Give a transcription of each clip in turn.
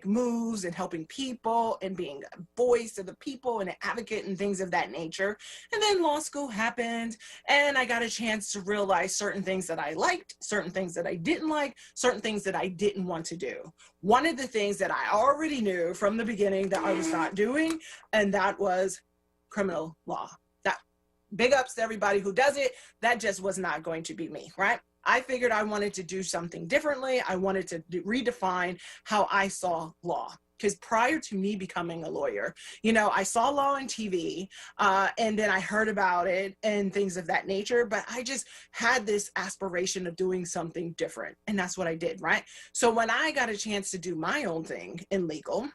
moves and helping people and being a voice of the people and an advocate and things of that nature. And then law school happened and I got a chance to realize certain things that I liked, certain things that I didn't like, certain things that I didn't want to do. One of the things that I already knew from the beginning that I was not doing, and that was criminal law. That, big ups to everybody who does it. That just was not going to be me, right? I figured I wanted to do something differently. I wanted to redefine how I saw law. Because prior to me becoming a lawyer, you know, I saw law on TV and then I heard about it and things of that nature, but I just had this aspiration of doing something different. And that's what I did, right? So when I got a chance to do my own thing in legal,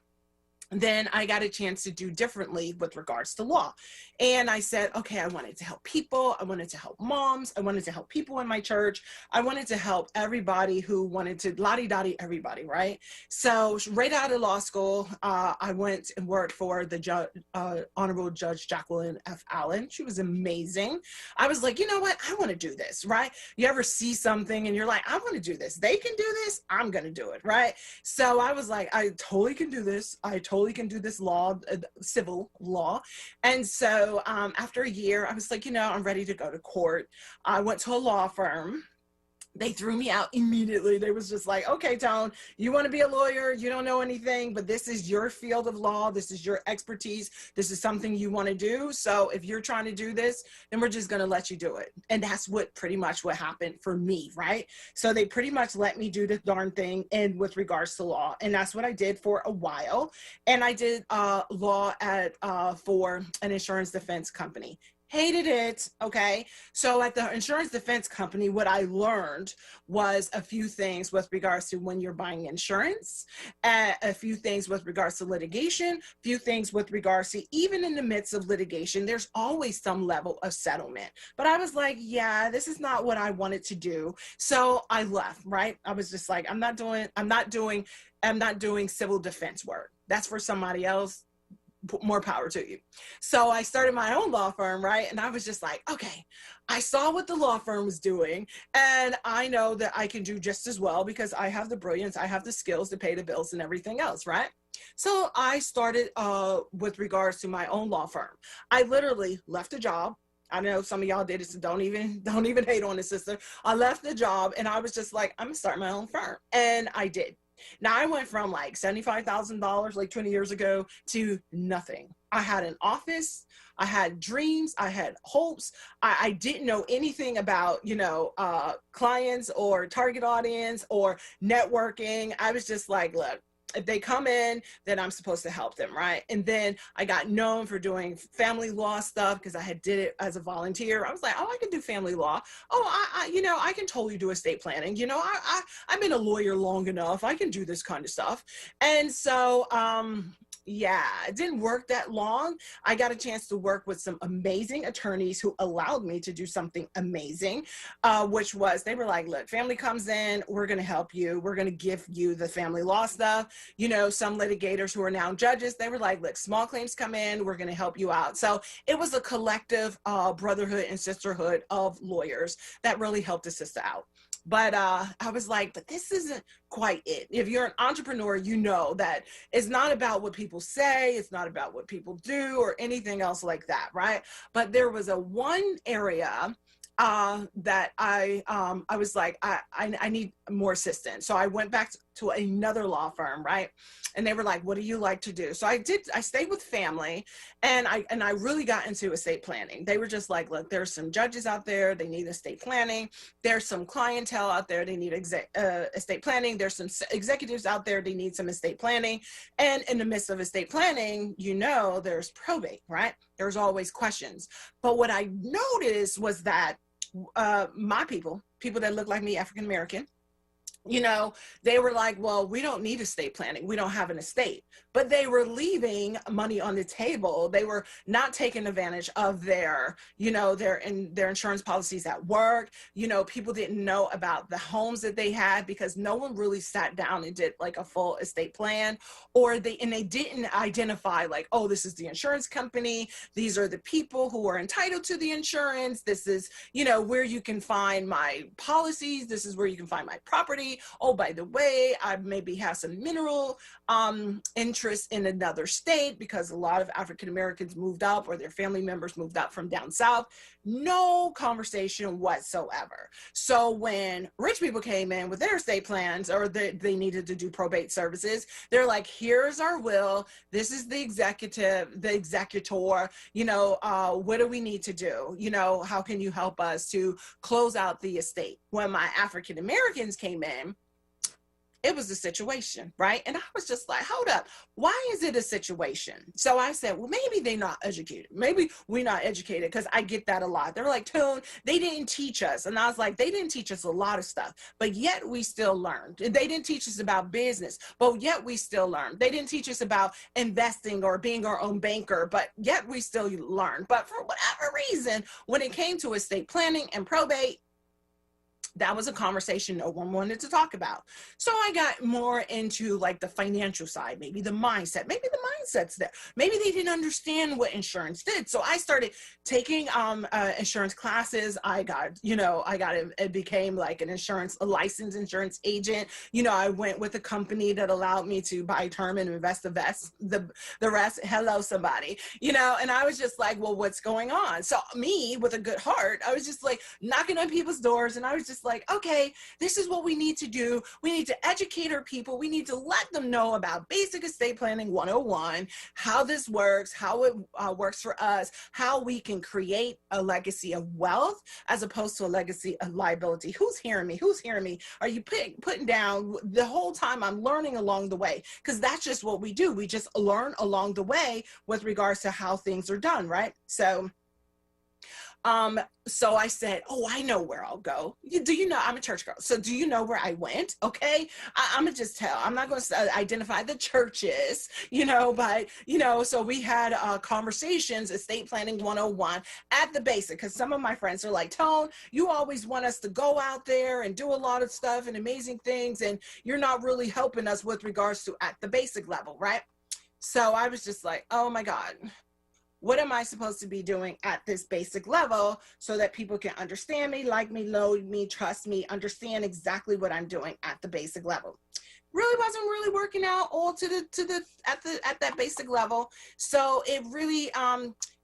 then I got a chance to do differently with regards to law. And I said, okay, I wanted to help people. I wanted to help moms. I wanted to help people in my church. I wanted to help everybody who wanted to lottie-dottie everybody, right? So right out of law school, I went and worked for the Honorable Judge Jacqueline F. Allen. She was amazing. I was like, you know what? I want to do this, right? You ever see something and you're like, I want to do this. They can do this. I'm going to do it, right? So I was like, I totally can do this. I totally can do this law, civil law. And so after a year, I was like, you know, I'm ready to go to court. I went to a law firm. They threw me out immediately. They was just like, okay, Tone, you want to be a lawyer? You don't know anything, but this is your field of law. This is your expertise. This is something you want to do. So if you're trying to do this, then we're just going to let you do it. And that's what pretty much what happened for me, right? So they pretty much let me do the darn thing and with regards to law. And that's what I did for a while. And I did law at for an insurance defense company. Hated it. Okay. So at the insurance defense company, what I learned was a few things with regards to when you're buying insurance, a few things with regards to litigation, a few things with regards to even in the midst of litigation, there's always some level of settlement. But I was like, yeah, this is not what I wanted to do. So I left, right? I was just like, I'm not doing civil defense work. That's for somebody else. More power to you. So I started my own law firm, right? And I was just like, okay, I saw what the law firm was doing and I know that I can do just as well because I have the brilliance, I have the skills to pay the bills and everything else, right? So I started with regards to my own law firm. I literally left a job. I know some of y'all did it, so don't even hate on it, sister. I left the job and I was just like, I'm gonna start my own firm. And I did. Now I went from like $75,000 like 20 years ago to nothing. I had an office, I had dreams, I had hopes. I didn't know anything about, you know, clients or target audience or networking. I was just like, look, if they come in, then I'm supposed to help them, right? And then I got known for doing family law stuff because I had did it as a volunteer. I was like, oh, I can do family law. Oh, you know, I can totally do estate planning. You know, I've been a lawyer long enough. I can do this kind of stuff. And so, yeah, it didn't work that long. I got a chance to work with some amazing attorneys who allowed me to do something amazing, which was, they were like, look, family comes in, we're going to help you. We're going to give you the family law stuff. You know, some litigators who are now judges, they were like, look, small claims come in, we're going to help you out. So it was a collective brotherhood and sisterhood of lawyers that really helped a sister out. But I was like, but this isn't quite it. If you're an entrepreneur, you know that it's not about what people say, it's not about what people do or anything else like that, right? But there was a one area that I was like, I need more assistance. So I went back to another law firm, right? And they were like, what do you like to do? So I stayed with family and I really got into estate planning. They were just like, look, there's some judges out there, they need estate planning. There's some clientele out there, they need estate planning. There's some executives out there, they need some estate planning. And in the midst of estate planning, you know, there's probate, right? There's always questions. But what I noticed was that my people that look like me, African-American, you know, they were like, well, we don't need estate planning. We don't have an estate. But they were leaving money on the table. They were not taking advantage of their, you know, their insurance policies at work. You know, people didn't know about the homes that they had because no one really sat down and did like a full estate plan, or they didn't identify like, oh, this is the insurance company. These are the people who are entitled to the insurance. This is, you know, where you can find my policies. This is where you can find my property. property. Oh, by the way, I maybe have some mineral interest in another state because a lot of African Americans moved up or their family members moved up from down south. No conversation whatsoever. So when rich people came in with their estate plans, or they needed to do probate services, they're like, here's our will. This is the executor, what do we need to do? How can you help us to close out the estate? When my African Americans came in, it was a situation, right? And I was just like, hold up, why is it a situation? So I said, well, maybe they're not educated. Maybe we're not educated, because I get that a lot. They're like, Tone, they didn't teach us. And I was like, they didn't teach us a lot of stuff, but yet we still learned. They didn't teach us about business, but yet we still learned. They didn't teach us about investing or being our own banker, but yet we still learned. But for whatever reason, when it came to estate planning and probate, that was a conversation no one wanted to talk about. So I got more into like the financial side, maybe the mindset, maybe the mindset's there. Maybe they didn't understand what insurance did. So I started taking insurance classes. It became like a licensed insurance agent. I went with a company that allowed me to buy term and invest the rest. Hello, somebody, and I was just like, well, what's going on? So me, with a good heart, I was just like knocking on people's doors, and I was just like, okay, this is what we need to do. We need to educate our people. We need to let them know about basic estate planning 101, how this works, how it works for us, how we can create a legacy of wealth as opposed to a legacy of liability. Who's hearing me? Who's hearing me? Are you putting down? The whole time I'm learning along the way, because that's just what we do. We just learn along the way with regards to how things are done, right? So I said, oh, I know where I'll go. I'm a church girl. So do you know where I went? Okay. I'm gonna just tell, I'm not going to identify the churches, so we had conversations, estate planning 101 at the basic, because some of my friends are like, Tone, you always want us to go out there and do a lot of stuff and amazing things, and you're not really helping us with regards to at the basic level, right? So I was just like, oh my God, what am I supposed to be doing at this basic level so that people can understand me, like me, load me, trust me, understand exactly what I'm doing at the basic level? Really wasn't really working out all at that basic level. So it really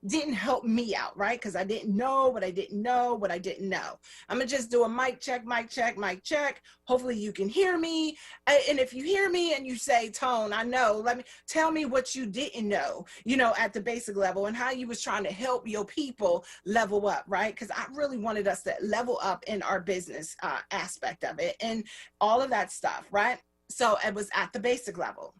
didn't help me out, right? Because I didn't know what I didn't know what I didn't know. I'm gonna just do a mic check, mic check, mic check. Hopefully you can hear me. And if you hear me and you say, Tone, I know, tell me what you didn't know, at the basic level, and how you was trying to help your people level up, right? Because I really wanted us to level up in our business aspect of it and all of that stuff, right? So it was at the basic level.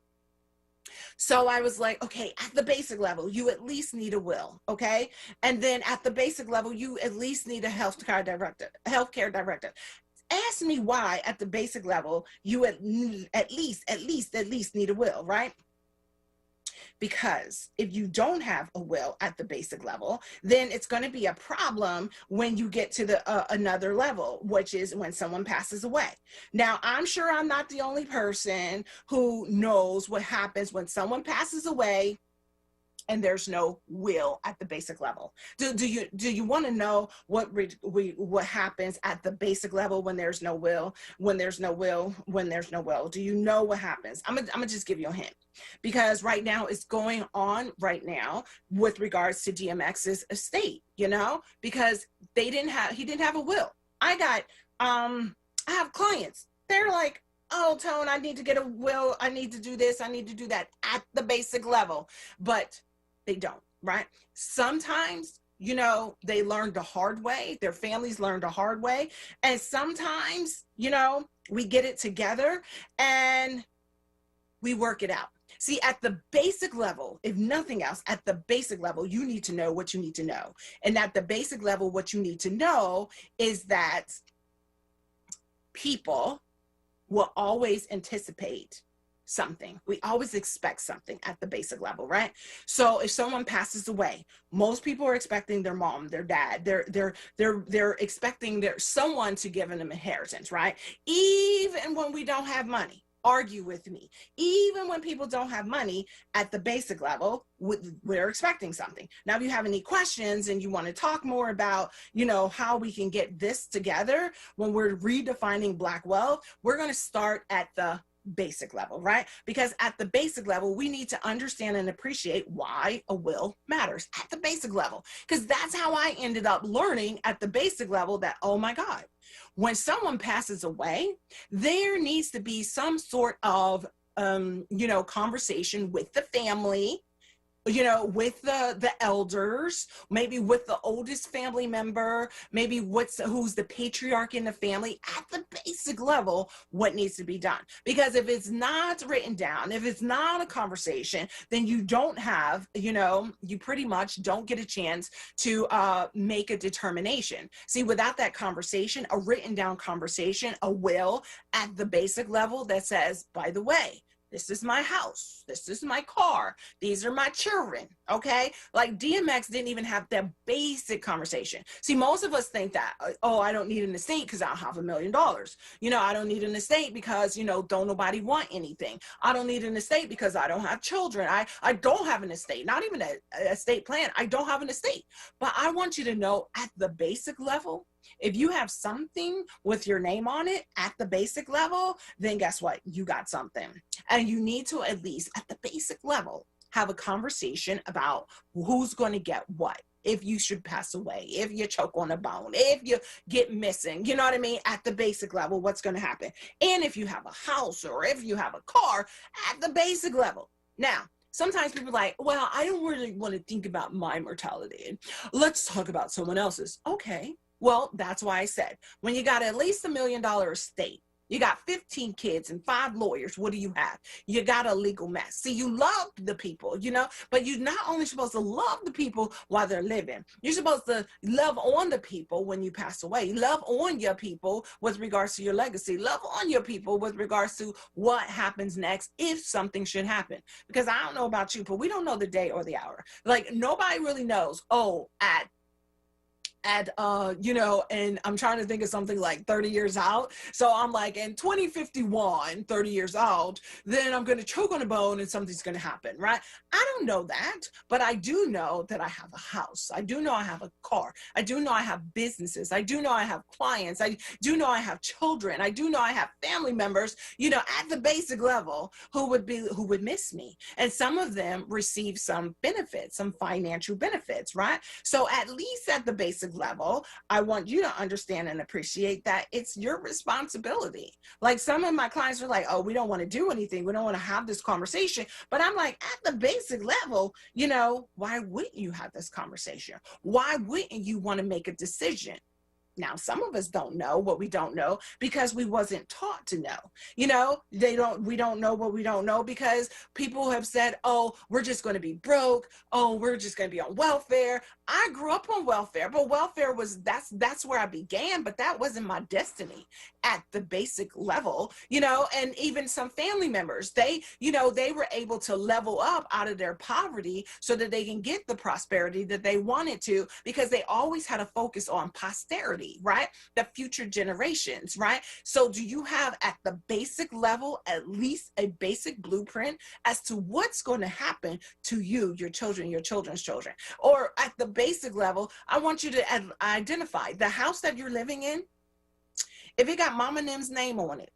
So I was like, okay, at the basic level, you at least need a will, okay? And then at the basic level, you at least need a healthcare directive. Ask me why at the basic level, you at least need a will, right? Because if you don't have a will at the basic level, then it's going to be a problem when you get to the another level, which is when someone passes away. Now, I'm sure I'm not the only person who knows what happens when someone passes away and there's no will at the basic level. Do you want to know what happens at the basic level when there's no will? When there's no will? Do you know what happens? I'm gonna just give you a hint, because right now it's going on right now with regards to DMX's estate. Because he didn't have a will. I have clients. They're like, oh, Tone, I need to get a will. I need to do this. I need to do that at the basic level, but they don't, right? Sometimes, they learned the hard way. Their families learned the hard way. And sometimes, we get it together and we work it out. See, at the basic level, if nothing else, at the basic level, you need to know what you need to know. And at the basic level, what you need to know is that people will always anticipate something. We always expect something at the basic level, right? So if someone passes away, most people are expecting their mom, their dad, they're expecting someone to give them inheritance, right? Even when we don't have money. argue with me. Even when people don't have money at the basic level, we're expecting something. Now, if you have any questions and you want to talk more about, how we can get this together when we're redefining Black wealth, we're going to start at the basic level, right? Because at the basic level, we need to understand and appreciate why a will matters at the basic level. Because that's how I ended up learning at the basic level that, oh my God, when someone passes away, there needs to be some sort of, conversation with the family, with the elders, maybe with the oldest family member, maybe who's the patriarch in the family at the basic level, what needs to be done. Because if it's not written down, if it's not a conversation, then you don't have, you pretty much don't get a chance to make a determination. See, without that conversation, a written down conversation, a will at the basic level that says, by the way, this is my house. This is my car. These are my children. Okay. Like DMX didn't even have that basic conversation. See, most of us think that, oh, I don't need an estate because I don't have $1 million. I don't need an estate because, don't nobody want anything. I don't need an estate because I don't have children. I don't have an estate, not even an estate plan. I don't have an estate. But I want you to know at the basic level, if you have something with your name on it at the basic level, then guess what? You got something. And you need to, at least at the basic level, have a conversation about who's going to get what. If you should pass away, if you choke on a bone, if you get missing, you know what I mean? At the basic level, what's going to happen? And if you have a house or if you have a car at the basic level. Now, sometimes people are like, well, I don't really want to think about my mortality. Let's talk about someone else's. Okay. Well, that's why I said, when you got at least $1 million estate, you got 15 kids and 5 lawyers, what do you have? You got a legal mess. See, you love the people, but you're not only supposed to love the people while they're living. You're supposed to love on the people when you pass away. Love on your people with regards to your legacy. Love on your people with regards to what happens next if something should happen. Because I don't know about you, but we don't know the day or the hour. Like, nobody really knows, and I'm trying to think of something like 30 years out. So I'm like, in 2051, 30 years out, then I'm going to choke on a bone and something's going to happen, right? I don't know that, but I do know that I have a house. I do know I have a car. I do know I have businesses. I do know I have clients. I do know I have children. I do know I have family members, at the basic level who would miss me. And some of them receive some benefits, some financial benefits, right? So at least at the basic level, I want you to understand and appreciate that it's your responsibility. Like, some of my clients are like, oh, we don't want to do anything. We don't want to have this conversation. But I'm like, at the basic level, why wouldn't you have this conversation? Why wouldn't you want to make a decision? Now, some of us don't know what we don't know because we wasn't taught to know. We don't know what we don't know because people have said, oh, we're just going to be broke. Oh, we're just going to be on welfare. I grew up on welfare, but welfare that's where I began, but that wasn't my destiny at the basic level, and even some family members, they were able to level up out of their poverty so that they can get the prosperity that they wanted to, because they always had a focus on posterity, right? The future generations, right? So do you have at the basic level, at least a basic blueprint as to what's going to happen to you, your children, your children's children? Or at the basic level, I want you to identify the house that you're living in. If it got Mama Nim's name on it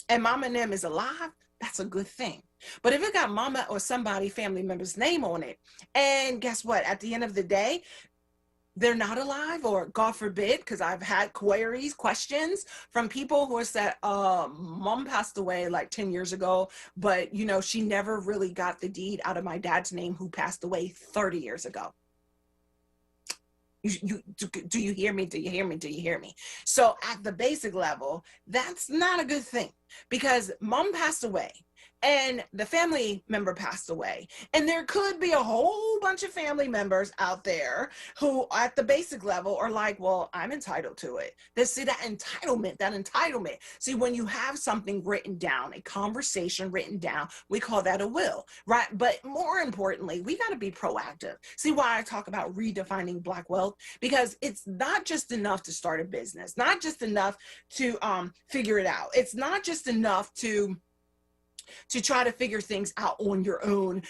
and Mama Nim is alive, that's a good thing. But if it got Mama or somebody, family member's name on it, and guess what? At the end of the day, they're not alive, or God forbid, because I've had questions from people who have said, Mom passed away like 10 years ago, but she never really got the deed out of my dad's name who passed away 30 years ago. Do you hear me? Do you hear me? Do you hear me? So at the basic level, that's not a good thing, because Mom passed away and the family member passed away. And there could be a whole bunch of family members out there who at the basic level are like, well, I'm entitled to it. They see that entitlement. See, when you have something written down, a conversation written down, we call that a will, right? But more importantly, we got to be proactive. See why I talk about redefining Black wealth? Because it's not just enough to start a business, not just enough to figure it out. It's not just enough to try to figure things out on your own,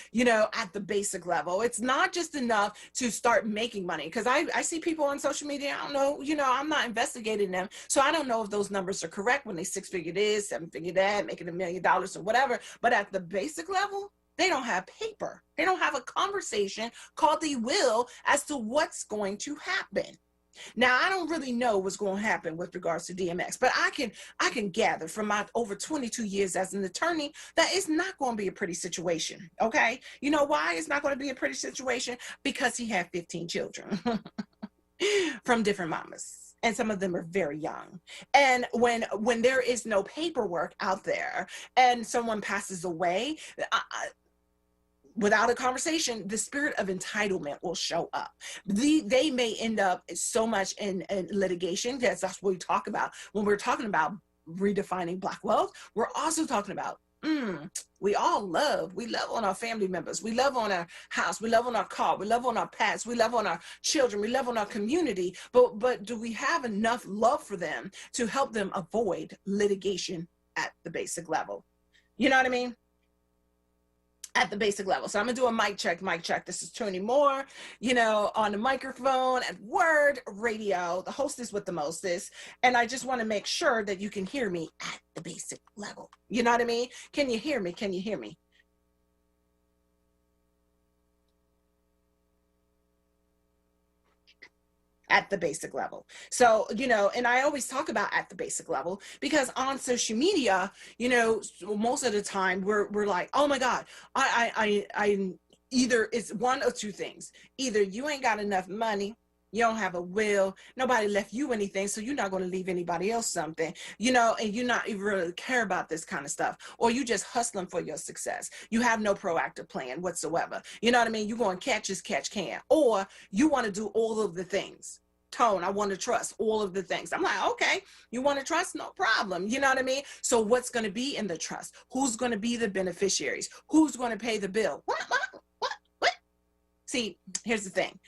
at the basic level. It's not just enough to start making money, because I see people on social media, I don't know, I'm not investigating them, so I don't know if those numbers are correct when they 6-figure this, 7-figure that, making $1 million or whatever. But at the basic level, they don't have paper. They don't have a conversation called the will as to what's going to happen. Now, I don't really know what's going to happen with regards to DMX, but I can gather from my over 22 years as an attorney that it's not going to be a pretty situation. Okay. You know why it's not going to be a pretty situation? Because he had 15 children from different mamas. And some of them are very young. And when there is no paperwork out there and someone passes away, without a conversation, the spirit of entitlement will show up. They may end up so much in litigation. That's what we talk about when we're talking about redefining Black wealth. We're also talking about we love on our family members, we love on our house, we love on our car, we love on our pets, we love on our children, we love on our community, but do we have enough love for them to help them avoid litigation at the basic level? You know what I mean? At the basic level. So I'm gonna do a mic check. This is Tony Moore, on the microphone at WURD Radio, the hostess with the mostest. And I just want to make sure that you can hear me at the basic level. You know what I mean? Can you hear me? Can you hear me? At the basic level. So, and I always talk about at the basic level because on social media, most of the time we're like, oh my God, I either it's one of two things. Either you ain't got enough money, you don't have a will, nobody left you anything, so you're not going to leave anybody else something, and you're not even really care about this kind of stuff, or you just hustling for your success. You have no proactive plan whatsoever. You know what I mean? You're going catch as catch can, or you want to do all of the things. Tone, I want to trust all of the things. I'm like, okay, you want to trust? No problem. You know what I mean? So what's going to be in the trust? Who's going to be the beneficiaries? Who's going to pay the bill? What? See, here's the thing.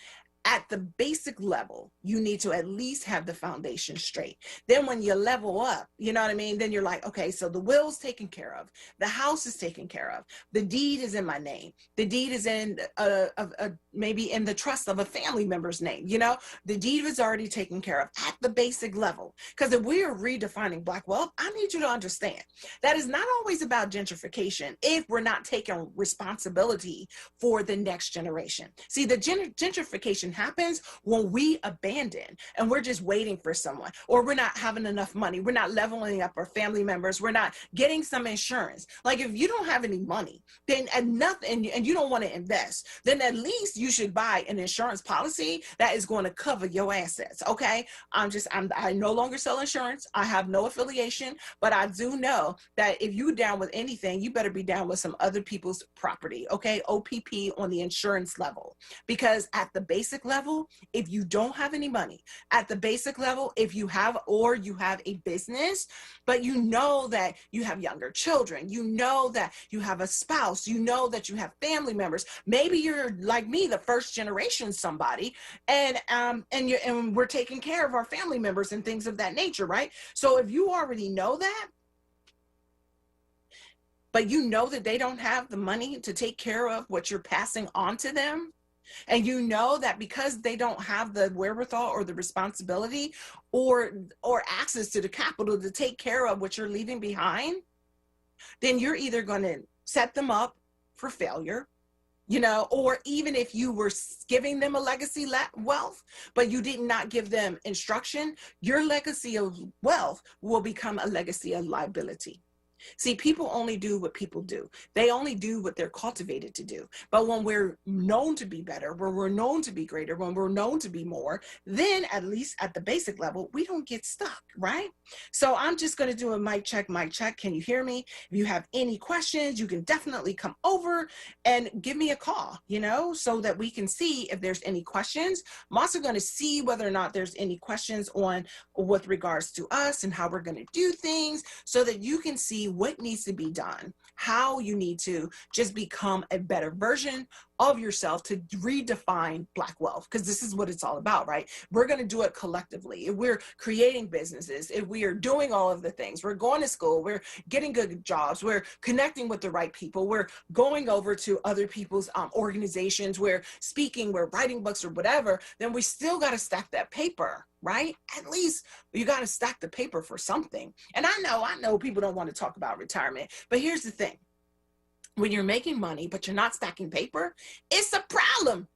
At the basic level, you need to at least have the foundation straight. Then when you level up, you know what I mean? Then you're like, okay, so the will's taken care of. The house is taken care of. The deed is in my name. The deed is in maybe in the trust of a family member's name. The deed is already taken care of at the basic level. Because if we are redefining Black wealth, I need you to understand that is not always about gentrification if we're not taking responsibility for the next generation. See, the gentrification happens when we abandon and we're just waiting for someone, or we're not having enough money, we're not leveling up our family members, we're not getting some insurance. Like if you don't have any money, then nothing, and you don't want to invest, then at least you should buy an insurance policy that is going to cover your assets. Okay, I no longer sell insurance, I have no affiliation, but I do know that if you down with anything, you better be down with some other people's property. Okay, OPP on the insurance level, because at the basic level, if you don't have any money, at the basic level, if you have a business, but you know that you have younger children, you know that you have a spouse, you know that you have family members, maybe you're like me, the first generation somebody, and we're taking care of our family members and things of that nature, right? So if you already know that, but you know that they don't have the money to take care of what you're passing on to them, and you know that because they don't have the wherewithal or the responsibility or access to the capital to take care of what you're leaving behind, then you're either going to set them up for failure, or even if you were giving them a legacy wealth, but you did not give them instruction, your legacy of wealth will become a legacy of liability. See, people only do what people do. They only do what they're cultivated to do. But when we're known to be better, when we're known to be greater, when we're known to be more, then at least at the basic level, we don't get stuck, right? So I'm just going to do a mic check, mic check. Can you hear me? If you have any questions, you can definitely come over and give me a call, so that we can see if there's any questions. I'm also going to see whether or not there's any questions on with regards to us and how we're going to do things, so that you can see what needs to be done, how you need to just become a better version of yourself to redefine Black wealth, because this is what it's all about, right? We're going to do it collectively. If we're creating businesses, if we are doing all of the things, we're going to school, we're getting good jobs, we're connecting with the right people, we're going over to other people's organizations, we're speaking, we're writing books or whatever, then we still got to stack that paper, right? At least you got to stack the paper for something. And I know people don't want to talk about retirement, but here's the thing. When you're making money, but you're not stacking paper, it's a problem.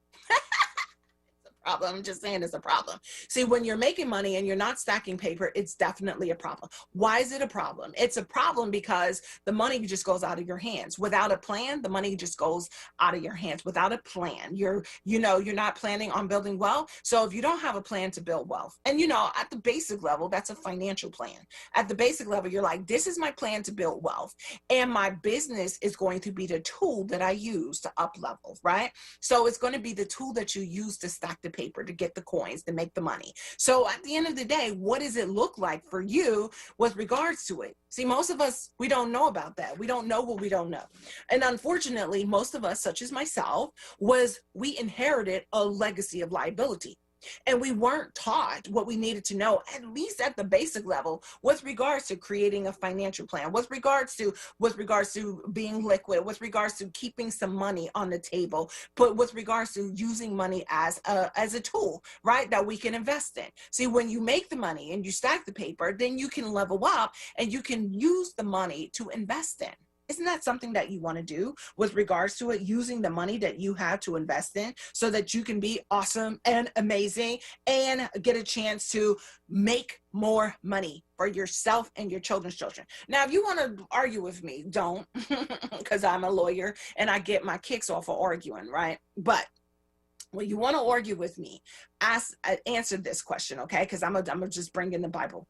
I'm just saying it's a problem. See, when you're making money and you're not stacking paper, it's definitely a problem. Why is it a problem? It's a problem because the money just goes out of your hands. Without a plan, the money just goes out of your hands. Without a plan, you're not planning on building wealth. So if you don't have a plan to build wealth, and at the basic level, that's a financial plan. At the basic level, you're like, this is my plan to build wealth, and my business is going to be the tool that I use to up level, right? So it's going to be the tool that you use to stack the paper, to get the coins, to make the money. So at the end of the day, what does it look like for you with regards to it? See, most of us, we don't know about that. We don't know what we don't know. And unfortunately, most of us, such as myself, we inherited a legacy of liability. And we weren't taught what we needed to know, at least at the basic level, with regards to creating a financial plan, with regards to being liquid, with regards to keeping some money on the table, but with regards to using money as a tool, right, that we can invest in. See, when you make the money and you stack the paper, then you can level up and you can use the money to invest in. Isn't that something that you want to do with regards to it, using the money that you have to invest in so that you can be awesome and amazing and get a chance to make more money for yourself and your children's children? Now, if you want to argue with me, don't, because I'm a lawyer and I get my kicks off of arguing, right? But when you want to argue with me, answer this question, okay? Because I'm gonna just bring in the Bible.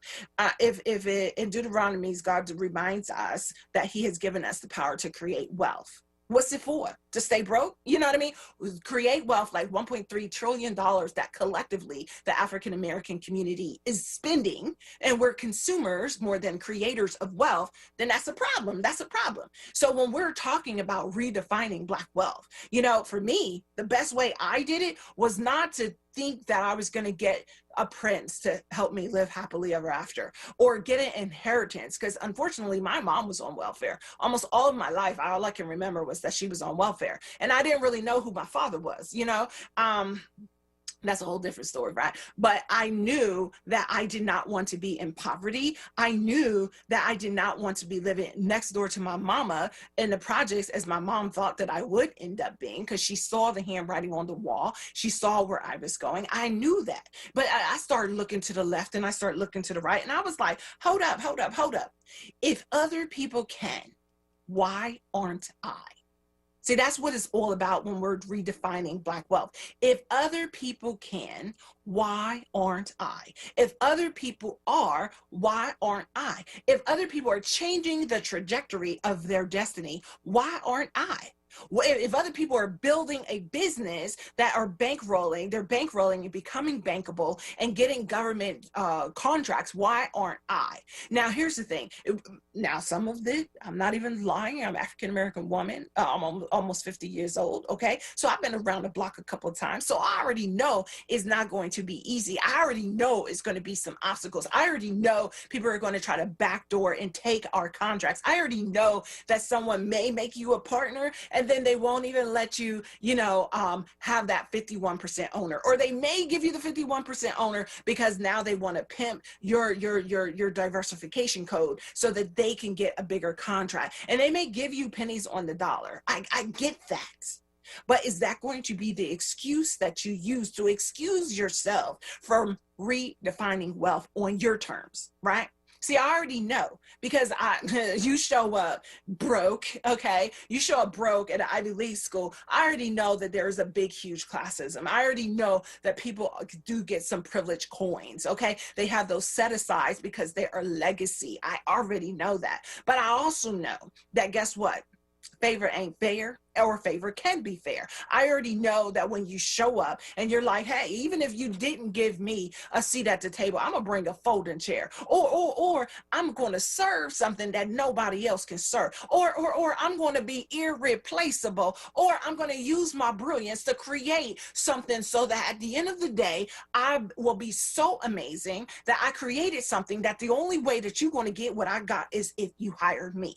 If in Deuteronomy, God reminds us that He has given us the power to create wealth. What's it for? To stay broke? You know what I mean? Create wealth, like $1.3 trillion that collectively the African American community is spending, and we're consumers more than creators of wealth, then that's a problem. That's a problem. So when we're talking about redefining Black wealth, for me, the best way I did it was not to think that I was going to get a prince to help me live happily ever after, or get an inheritance, because unfortunately my mom was on welfare almost all of my life. All I can remember was that she was on welfare, and I didn't really know who my father was. That's a whole different story, right? But I knew that I did not want to be in poverty. I knew that I did not want to be living next door to my mama in the projects, as my mom thought that I would end up being, because she saw the handwriting on the wall. She saw where I was going. I knew that. But I started looking to the left and I started looking to the right. And I was like, hold up. If other people can, why aren't I? See, that's what it's all about when we're redefining Black wealth. If other people can, why aren't I? If other people are, why aren't I? If other people are changing the trajectory of their destiny, why aren't I? If other people are building a business that are bankrolling and becoming bankable and getting government contracts, why aren't I? Now, here's the thing. Now, some of this, I'm not even lying. I'm an African-American woman. I'm almost 50 years old, okay? So I've been around the block a couple of times. So I already know it's not going to be easy. I already know it's going to be some obstacles. I already know people are going to try to backdoor and take our contracts. I already know that someone may make you a partner, and then they won't even let you, have that 51% owner, or they may give you the 51% owner because now they want to pimp your diversification code so that they can get a bigger contract, and they may give you pennies on the dollar. I get that. But is that going to be the excuse that you use to excuse yourself from redefining wealth on your terms, right? See, I already know because you show up broke, okay? You show up broke at an Ivy League school. I already know that there is a big, huge classism. I already know that people do get some privileged coins, okay? They have those set asides because they are legacy. I already know that. But I also know that guess what? Favor ain't fair, or favor can be fair. I already know that when you show up and you're like, hey, even if you didn't give me a seat at the table, I'm gonna bring a folding chair, or I'm gonna serve something that nobody else can serve, or I'm gonna be irreplaceable, or I'm gonna use my brilliance to create something so that at the end of the day, I will be so amazing that I created something that the only way that you're gonna get what I got is if you hired me,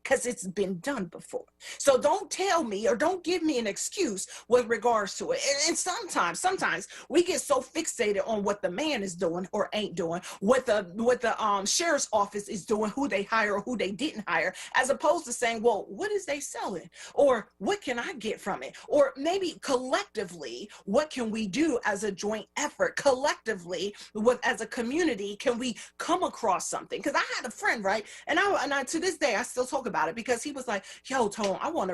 because it's been done before. So don't tell me or don't give me an excuse with regards to it. And sometimes we get so fixated on what the man is doing or ain't doing, what the sheriff's office is doing, who they hire or who they didn't hire, as opposed to saying, well, what is they selling? Or what can I get from it? Or maybe collectively, what can we do as a joint effort? Collectively, as a community, can we come across something? Because I had a friend, right? And I to this day, I still talk about it because he was like, yo, Tone, I want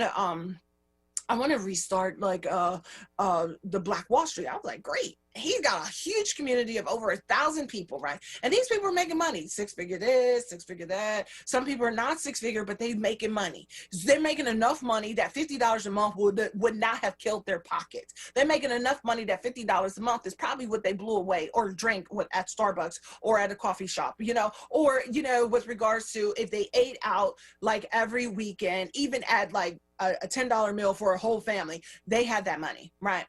to restart like the Black Wall Street. I was like, great. He's got a huge community of over 1,000 people, right? And these people are making money, 6-figure this, 6-figure that. Some people are not 6-figure, but they're making money. They're making enough money that $50 a month would not have killed their pockets. They're making enough money that $50 a month is probably what they blew away or drank at Starbucks or at a coffee shop, or, with regards to if they ate out like every weekend, even at like a $10 meal for a whole family, they had that money, right?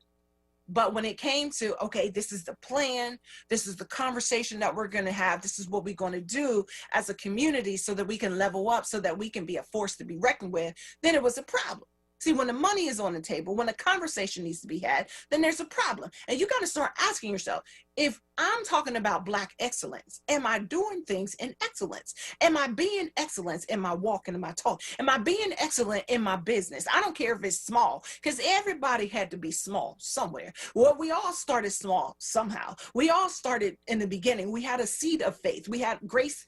But when it came to, okay, this is the plan, this is the conversation that we're going to have, this is what we're going to do as a community so that we can level up, so that we can be a force to be reckoned with, then it was a problem. See, when the money is on the table, when a conversation needs to be had, then there's a problem. And you got to start asking yourself, if I'm talking about Black excellence, am I doing things in excellence? Am I being excellence in my walk and in my talk? Am I being excellent in my business? I don't care if it's small, because everybody had to be small somewhere. Well, we all started small somehow. We all started in the beginning. We had a seed of faith. We had grace,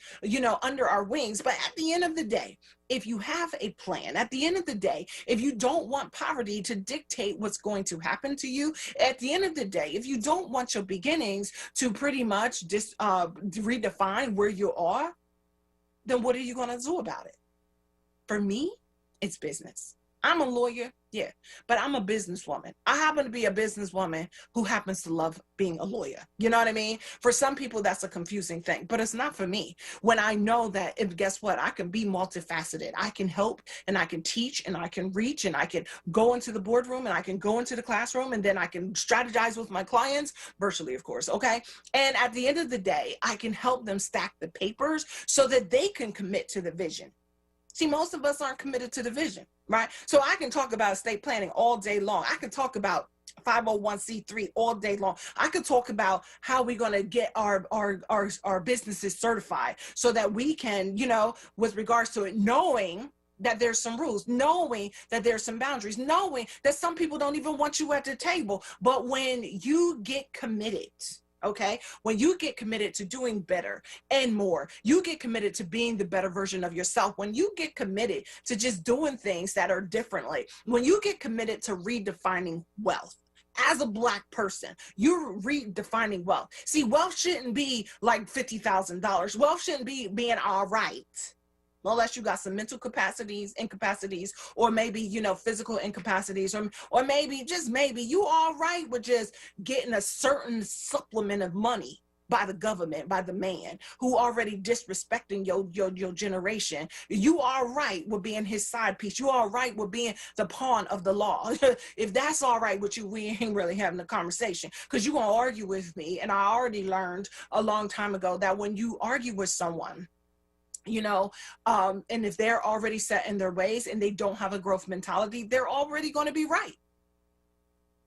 under our wings. But at the end of the day, if you have a plan, at the end of the day, if you don't want poverty to dictate what's going to happen to you, at the end of the day, if you don't want your beginnings to pretty much just redefine where you are, then what are you going to do about it? For me, it's business. I'm a lawyer, yeah, but I'm a businesswoman. I happen to be a businesswoman who happens to love being a lawyer. You know what I mean? For some people, that's a confusing thing, but it's not for me. When I know that, guess what? I can be multifaceted. I can help and I can teach and I can reach and I can go into the boardroom and I can go into the classroom and then I can strategize with my clients, virtually, of course, okay? And at the end of the day, I can help them stack the papers so that they can commit to the vision. See, most of us aren't committed to the vision, right? So I can talk about estate planning all day long. I can talk about 501c3 all day long. I could talk about how we're going to get our businesses certified so that we can, with regards to it, knowing that there's some rules, knowing that there's some boundaries, knowing that some people don't even want you at the table. But when you get committed, okay, when you get committed to doing better and more, you get committed to being the better version of yourself, when you get committed to just doing things that are differently, when you get committed to redefining wealth, as a Black person, you're redefining wealth. See, wealth shouldn't be like $50,000. Wealth shouldn't be being all right, unless you got some mental incapacities, or maybe, physical incapacities, or maybe, just maybe, you all right with just getting a certain supplement of money by the government, by the man who already disrespecting your generation. You all right with being his side piece. You all right with being the pawn of the law. If that's all right with you, we ain't really having a conversation, because you're going to argue with me. And I already learned a long time ago that when you argue with someone, and if they're already set in their ways and they don't have a growth mentality, they're already going to be right.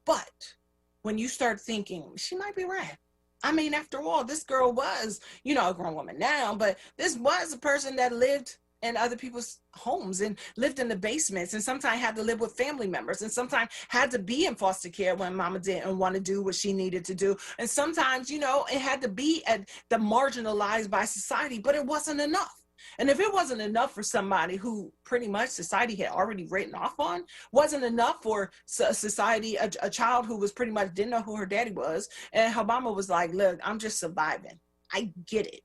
But when you start thinking, she might be right. I mean, after all, this girl was, a grown woman now, but this was a person that lived in other people's homes and lived in the basements, and sometimes had to live with family members, and sometimes had to be in foster care when mama didn't want to do what she needed to do. And sometimes, you know, it had to be at the marginalized by society, but it wasn't enough. And if it wasn't enough for somebody who pretty much society had already written off on, wasn't enough for society, a child who was pretty much didn't know who her daddy was, and her mama was like, look, I'm just surviving. I get it.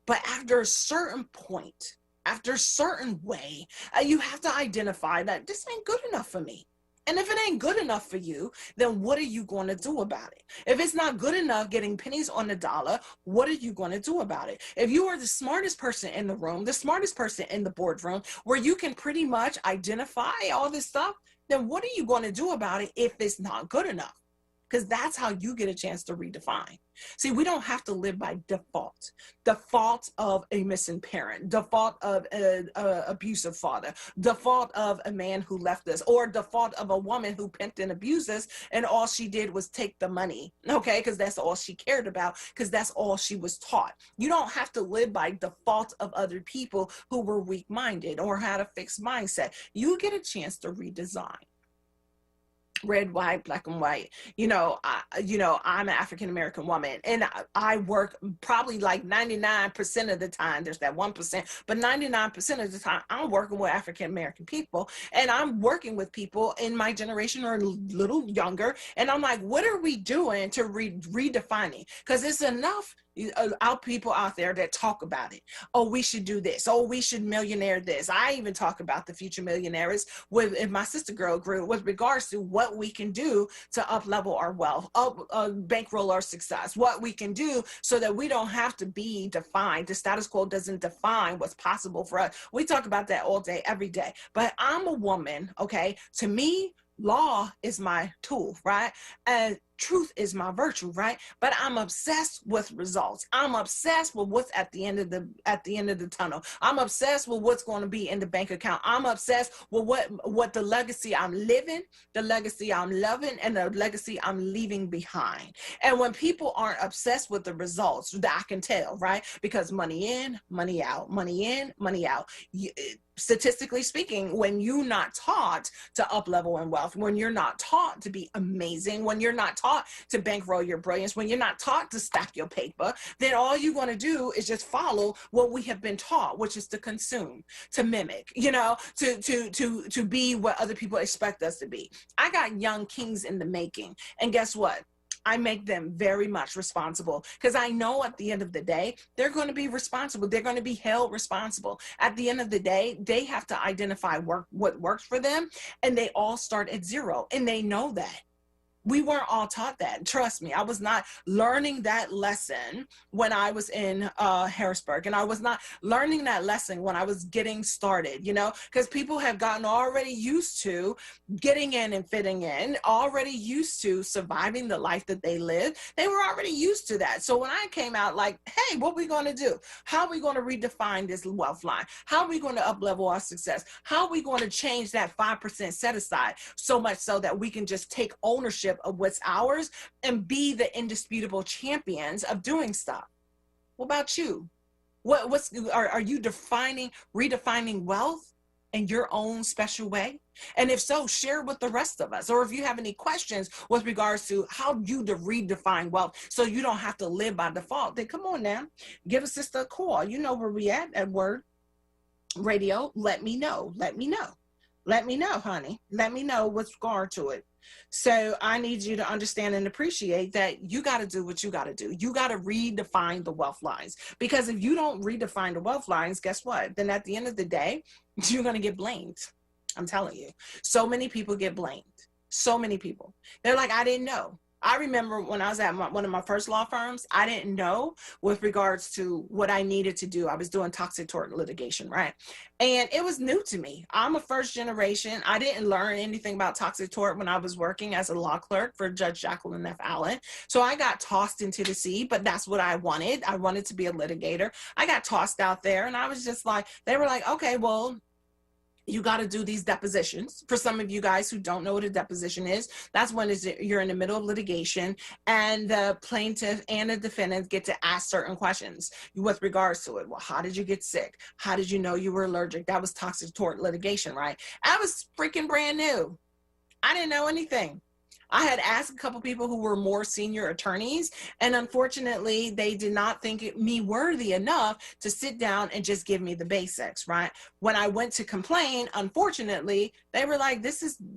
But after a certain point, after a certain way, you have to identify that this ain't good enough for me. And if it ain't good enough for you, then what are you going to do about it? If it's not good enough getting pennies on the dollar, what are you going to do about it? If you are the smartest person in the room, the smartest person in the boardroom, where you can pretty much identify all this stuff, then what are you going to do about it if it's not good enough? Because that's how you get a chance to redefine. See, we don't have to live by default of a missing parent, default of an abusive father, default of a man who left us, or default of a woman who pimped and abused us, and all she did was take the money, okay? Because that's all she cared about, because that's all she was taught. You don't have to live by default of other people who were weak-minded or had a fixed mindset. You get a chance to redesign. Red, white, black and white. I'm an African American woman, and I work probably like 99% of the time. There's that 1%, but 99% of the time I'm working with African American people, and I'm working with people in my generation or a little younger, and I'm like, what are we doing to redefining? Because it's enough people out there that talk about it. Oh, we should do this. Oh, we should millionaire this. I even talk about the future millionaires in my sister girl group with regards to what we can do to up level our wealth, bankroll our success, what we can do so that we don't have to be defined. The status quo doesn't define what's possible for us. We talk about that all day, every day. But I'm a woman, okay? To me, law is my tool, right? And truth is my virtue, right? But I'm obsessed with results. I'm obsessed with what's at the end of the tunnel. I'm obsessed with what's going to be in the bank account. I'm obsessed with what the legacy I'm living, the legacy I'm loving, and the legacy I'm leaving behind. And when people aren't obsessed with the results, that I can tell, right? Because money in, money out, money in, money out. Statistically speaking, when you're not taught to up level in wealth, when you're not taught to be amazing, when you're not taught to bankroll your brilliance, when you're not taught to stack your paper, then all you're going to do is just follow what we have been taught, which is to consume, to mimic, to be what other people expect us to be. I got young kings in the making, and guess what? I make them very much responsible, because I know at the end of the day, they're going to be responsible. They're going to be held responsible. At the end of the day, they have to identify what works for them, and they all start at zero, and they know that. We weren't all taught that. Trust me, I was not learning that lesson when I was in Harrisburg, and I was not learning that lesson when I was getting started, because people have gotten already used to getting in and fitting in, already used to surviving the life that they live. They were already used to that. So when I came out like, hey, what are we going to do? How are we going to redefine this wealth line? How are we going to up-level our success? How are we going to change that 5% set aside so much so that we can just take ownership of what's ours and be the indisputable champions of doing stuff? What about you? Are you redefining wealth in your own special way? And if so, share with the rest of us. Or if you have any questions with regards to how you to redefine wealth so you don't have to live by default, then come on now, give a sister a call. You know where we at WURD Radio. Let me know, honey. Let me know what's going to it. So I need you to understand and appreciate that you got to do what you got to do. You got to redefine the wealth lines, because if you don't redefine the wealth lines, guess what? Then at the end of the day, you're going to get blamed. I'm telling you, so many people get blamed. So many people. They're like, I didn't know. I remember when I was at one of my first law firms, I didn't know with regards to what I needed to do. I was doing toxic tort litigation, right? And it was new to me. I'm a first generation. I didn't learn anything about toxic tort when I was working as a law clerk for Judge Jacqueline F. Allen. So I got tossed into the sea, but that's what I wanted. I wanted to be a litigator. I got tossed out there, and I was just like, they were like, okay, well, you got to do these depositions. For some of you guys who don't know what a deposition is, that's when you're in the middle of litigation and the plaintiff and the defendant get to ask certain questions with regards to it. Well, how did you get sick? How did you know you were allergic? That was toxic tort litigation, right? I was freaking brand new. I didn't know anything. I had asked a couple people who were more senior attorneys, and unfortunately, they did not think me worthy enough to sit down and just give me the basics, right? When I went to complain, unfortunately, they were like,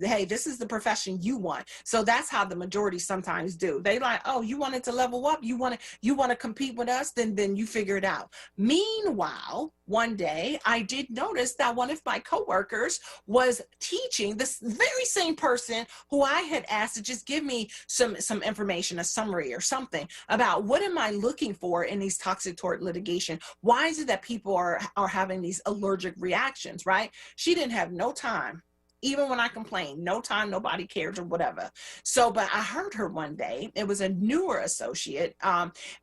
hey, this is the profession you want. So that's how the majority sometimes do. They like, oh, you wanted to level up? You want to compete with us? Then you figure it out. Meanwhile, one day I did notice that one of my coworkers was teaching this very same person who I had asked to just give me some information, a summary or something about what am I looking for in these toxic tort litigation? Why is it that people are having these allergic reactions, right? She didn't have no time. Even when I complained, no time, nobody cared or whatever. So, but I heard her one day. It was a newer associate,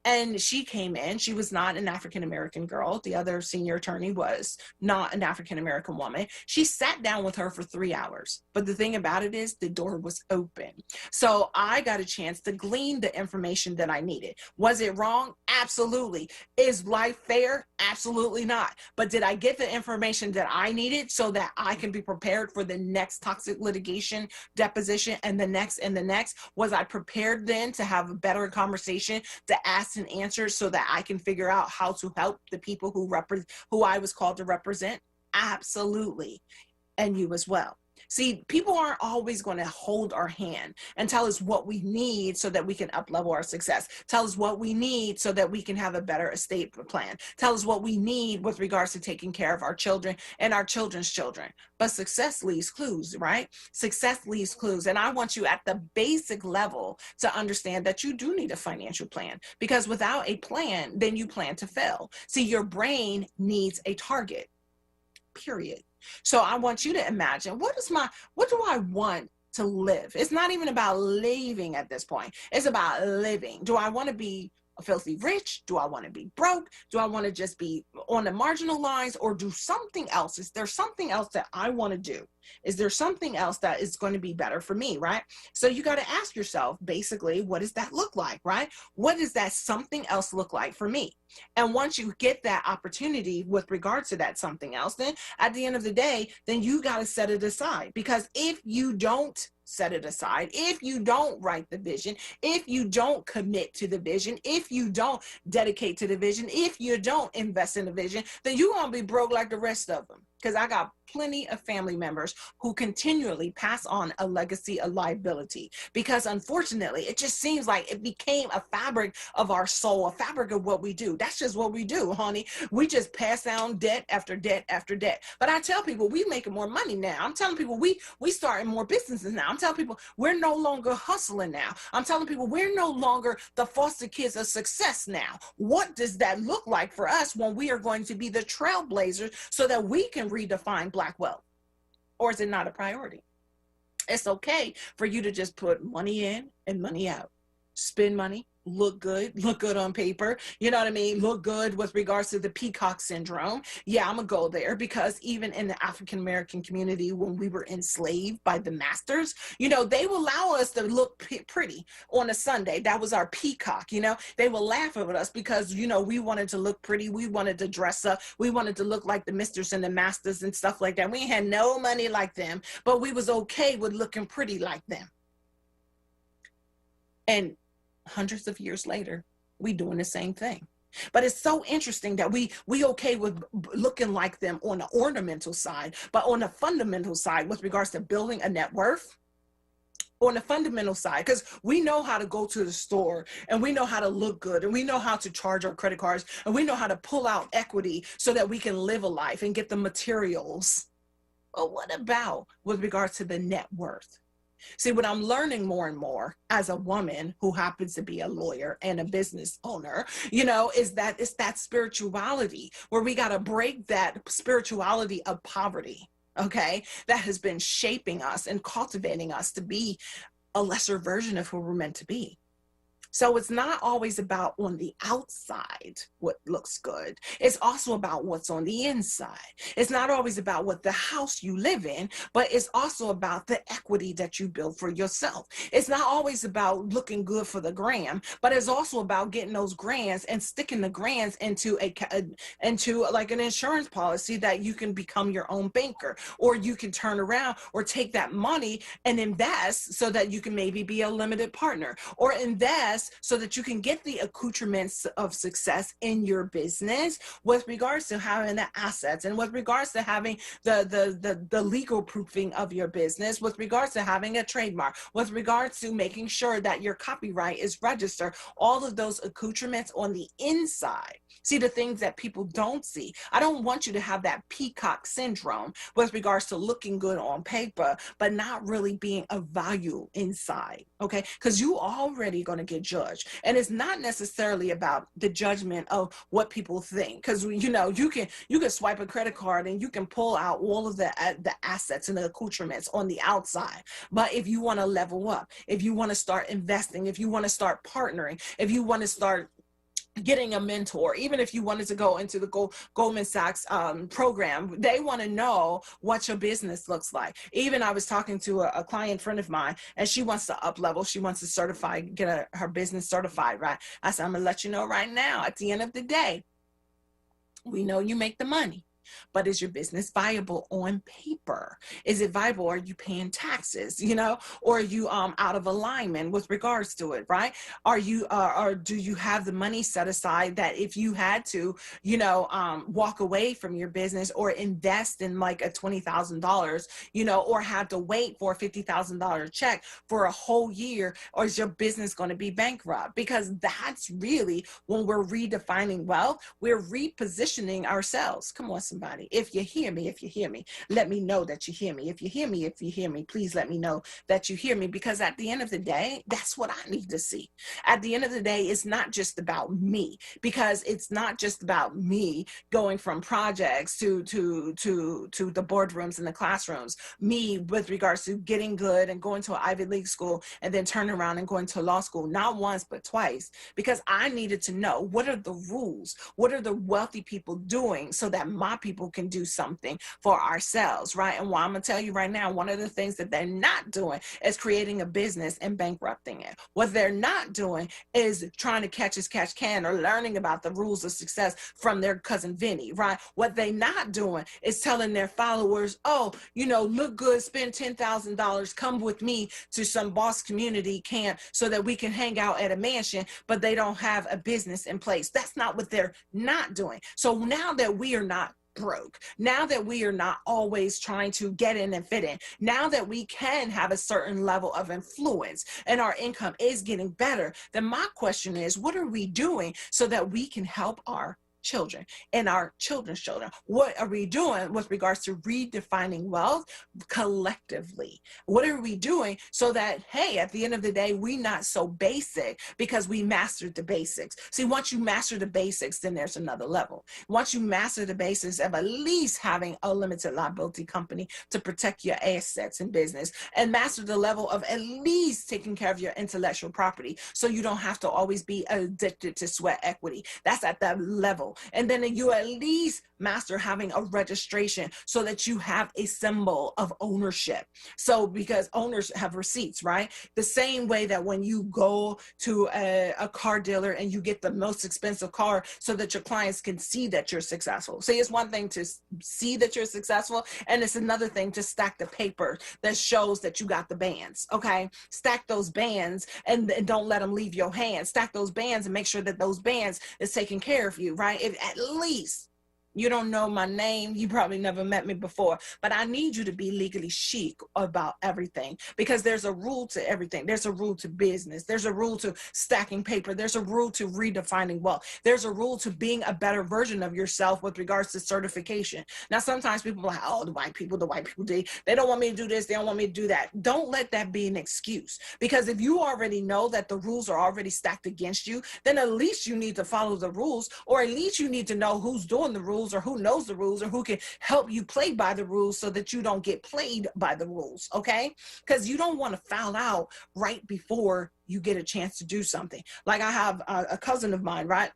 and she came in. She was not an African-American girl. The other senior attorney was not an African-American woman. She sat down with her for 3 hours. But the thing about it is the door was open. So I got a chance to glean the information that I needed. Was it wrong? Absolutely. Is life fair? Absolutely not. But did I get the information that I needed so that I can be prepared for the next toxic litigation deposition and the next and the next? Was I prepared then to have a better conversation, to ask and answer so that I can figure out how to help the people who I was called to represent? Absolutely. And you as well. See, people aren't always going to hold our hand and tell us what we need so that we can up-level our success. Tell us what we need so that we can have a better estate plan. Tell us what we need with regards to taking care of our children and our children's children. But success leaves clues, right? Success leaves clues. And I want you at the basic level to understand that you do need a financial plan, because without a plan, then you plan to fail. See, your brain needs a target, period. So I want you to imagine, what do I want to live? It's not even about living at this point. It's about living. Do I want to be filthy rich? Do I want to be broke? Do I want to just be on the marginal lines, or do something else? Is there something else that I want to do? Is there something else that is going to be better for me, right? So you got to ask yourself, basically, what does that look like, right? What does that something else look like for me? And once you get that opportunity with regards to that something else, then at the end of the day, then you got to set it aside. Because if you don't set it aside, if you don't write the vision, if you don't commit to the vision, if you don't dedicate to the vision, if you don't invest in the vision, then you're going to be broke like the rest of them. Because I got plenty of family members who continually pass on a legacy of liability, because unfortunately, it just seems like it became a fabric of our soul, a fabric of what we do. That's just what we do, honey. We just pass down debt after debt after debt. But I tell people we making more money now. I'm telling people we starting more businesses now. I'm telling people we're no longer hustling now. I'm telling people we're no longer the foster kids of success now. What does that look like for us when we are going to be the trailblazers so that we can redefine Black wealth? Or is it not a priority? It's okay for you to just put money in and money out. Spend money, look good on paper. You know what I mean? Look good with regards to the peacock syndrome. Yeah, I'm gonna go there, because even in the African-American community, when we were enslaved by the masters, you know, they will allow us to look pretty on a Sunday. That was our peacock, you know. They will laugh at us because, you know, we wanted to look pretty. We wanted to dress up. We wanted to look like the misters and the masters and stuff like that. We had no money like them, but we was okay with looking pretty like them. And hundreds of years later, we doing the same thing. But it's so interesting that we okay with looking like them on the ornamental side, but on the fundamental side with regards to building a net worth, on the fundamental side, because we know how to go to the store and we know how to look good and we know how to charge our credit cards and we know how to pull out equity so that we can live a life and get the materials. But what about with regards to the net worth? See, what I'm learning more and more as a woman who happens to be a lawyer and a business owner, you know, is that it's that spirituality where we got to break that spirituality of poverty, okay, that has been shaping us and cultivating us to be a lesser version of who we're meant to be. So it's not always about on the outside what looks good. It's also about what's on the inside. It's not always about what the house you live in, but it's also about the equity that you build for yourself. It's not always about looking good for the gram, but it's also about getting those grants and sticking the grants into into like an insurance policy that you can become your own banker, or you can turn around or take that money and invest so that you can maybe be a limited partner, or invest so that you can get the accoutrements of success in your business with regards to having the assets, and with regards to having the legal proofing of your business, with regards to having a trademark, with regards to making sure that your copyright is registered, all of those accoutrements on the inside. See, the things that people don't see. I don't want you to have that peacock syndrome with regards to looking good on paper, but not really being of value inside, okay? Because you already going to get judged. And it's not necessarily about the judgment of what people think. Because, you know, you can swipe a credit card and you can pull out all of the assets and the accoutrements on the outside. But if you want to level up, if you want to start investing, if you want to start partnering, if you want to start getting a mentor, even if you wanted to go into the Goldman Sachs program, they want to know what your business looks like. Even I was talking to a client friend of mine, and she wants to up level. She wants to certify, get her business certified, right? I said, I'm gonna let you know right now, at the end of the day, we know you make the money, but is your business viable on paper? Is it viable? Are you paying taxes, you know, or are you out of alignment with regards to it, right? Are you or do you have the money set aside that if you had to, you know, walk away from your business or invest in like a $20,000, you know, or have to wait for a $50,000 check for a whole year, or is your business going to be bankrupt? Because that's really when we're redefining wealth, we're repositioning ourselves. Come on, somebody. If you hear me, let me know that you hear me. If you hear me, please let me know that you hear me, because at the end of the day, that's what I need to see. At the end of the day, it's not just about me, because it's not just about me going from projects to the boardrooms and the classrooms, me with regards to getting good and going to an Ivy League school and then turning around and going to law school, not once, but twice, because I needed to know what are the rules, what are the wealthy people doing so that my people can do something for ourselves, right? And I'm gonna tell you right now, one of the things that they're not doing is creating a business and bankrupting it. What they're not doing is trying to catch as catch can, or learning about the rules of success from their cousin Vinny, right? What they're not doing is telling their followers, oh, you know, look good, spend $10,000, come with me to some boss community camp so that we can hang out at a mansion, but they don't have a business in place. That's not what they're not doing. So now that we are not broke, now that we are not always trying to get in and fit in, now that we can have a certain level of influence and our income is getting better, then my question is, what are we doing so that we can help our children and our children's children? What are we doing with regards to redefining wealth collectively? What are we doing so that, hey, at the end of the day, we not so basic because we mastered the basics? See, once you master the basics, then there's another level. Once you master the basics of at least having a limited liability company to protect your assets in business, and master the level of at least taking care of your intellectual property so you don't have to always be addicted to sweat equity. That's at that level. And then you at least master having a registration so that you have a symbol of ownership. So because owners have receipts, right? The same way that when you go to a car dealer and you get the most expensive car so that your clients can see that you're successful. See, it's one thing to see that you're successful, and it's another thing to stack the paper that shows that you got the bands, okay? Stack those bands and don't let them leave your hands. Stack those bands and make sure that those bands is taking care of you, right? If at least you don't know my name, you probably never met me before, but I need you to be legally chic about everything, because there's a rule to everything. There's a rule to business. There's a rule to stacking paper. There's a rule to redefining wealth. There's a rule to being a better version of yourself with regards to certification. Now, sometimes people are like, oh, the white people, they don't want me to do this. They don't want me to do that. Don't let that be an excuse, because if you already know that the rules are already stacked against you, then at least you need to follow the rules, or at least you need to know who's doing the rules rules, or who knows the rules, or who can help you play by the rules so that you don't get played by the rules, okay? Because you don't want to foul out right before you get a chance to do something. Like I have a cousin of mine, right?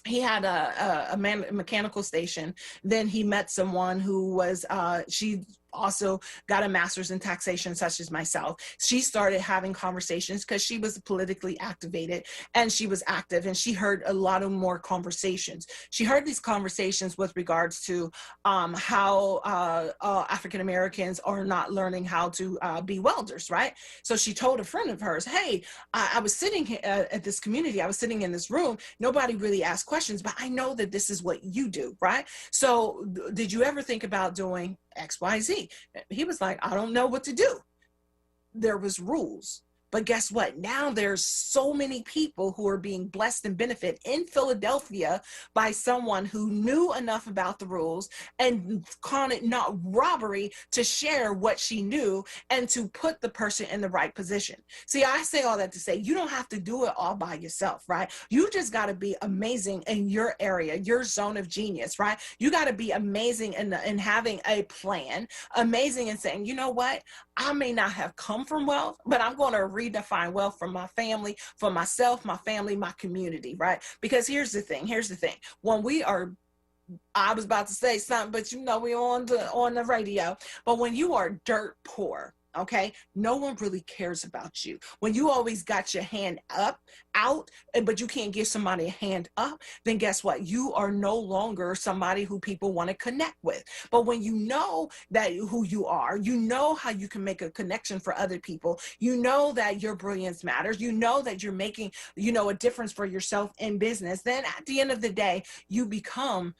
He had a mechanical station. Then he met someone who was, she also got a master's in taxation, such as myself. She started having conversations because she was politically activated, and she was active, and she heard a lot of more conversations. She heard these conversations with regards to how African Americans are not learning how to be welders, right? So she told a friend of hers, hey, I was sitting at this community, I was sitting in this room, nobody really asked questions, but I know that this is what you do, right? So did you ever think about doing XYZ? He was like, I don't know what to do. There was rules. But guess what? Now there's so many people who are being blessed and benefit in Philadelphia by someone who knew enough about the rules and called it not robbery to share what she knew and to put the person in the right position. See, I say all that to say you don't have to do it all by yourself, right? You just got to be amazing in your area, your zone of genius, right? You got to be amazing in having a plan, amazing in saying, you know what? I may not have come from wealth, but I'm going to redefine wealth for my family, for myself, my family, my community, right? Because here's the thing. When we are, I was about to say something, but you know, we're on the radio, but when you are dirt poor, okay, no one really cares about you. When you always got your hand out, but you can't give somebody a hand up, then guess what? You are no longer somebody who people want to connect with. But when you know that who you are, you know how you can make a connection for other people, you know that your brilliance matters, you know that you're making, a difference for yourself in business, then at the end of the day, you become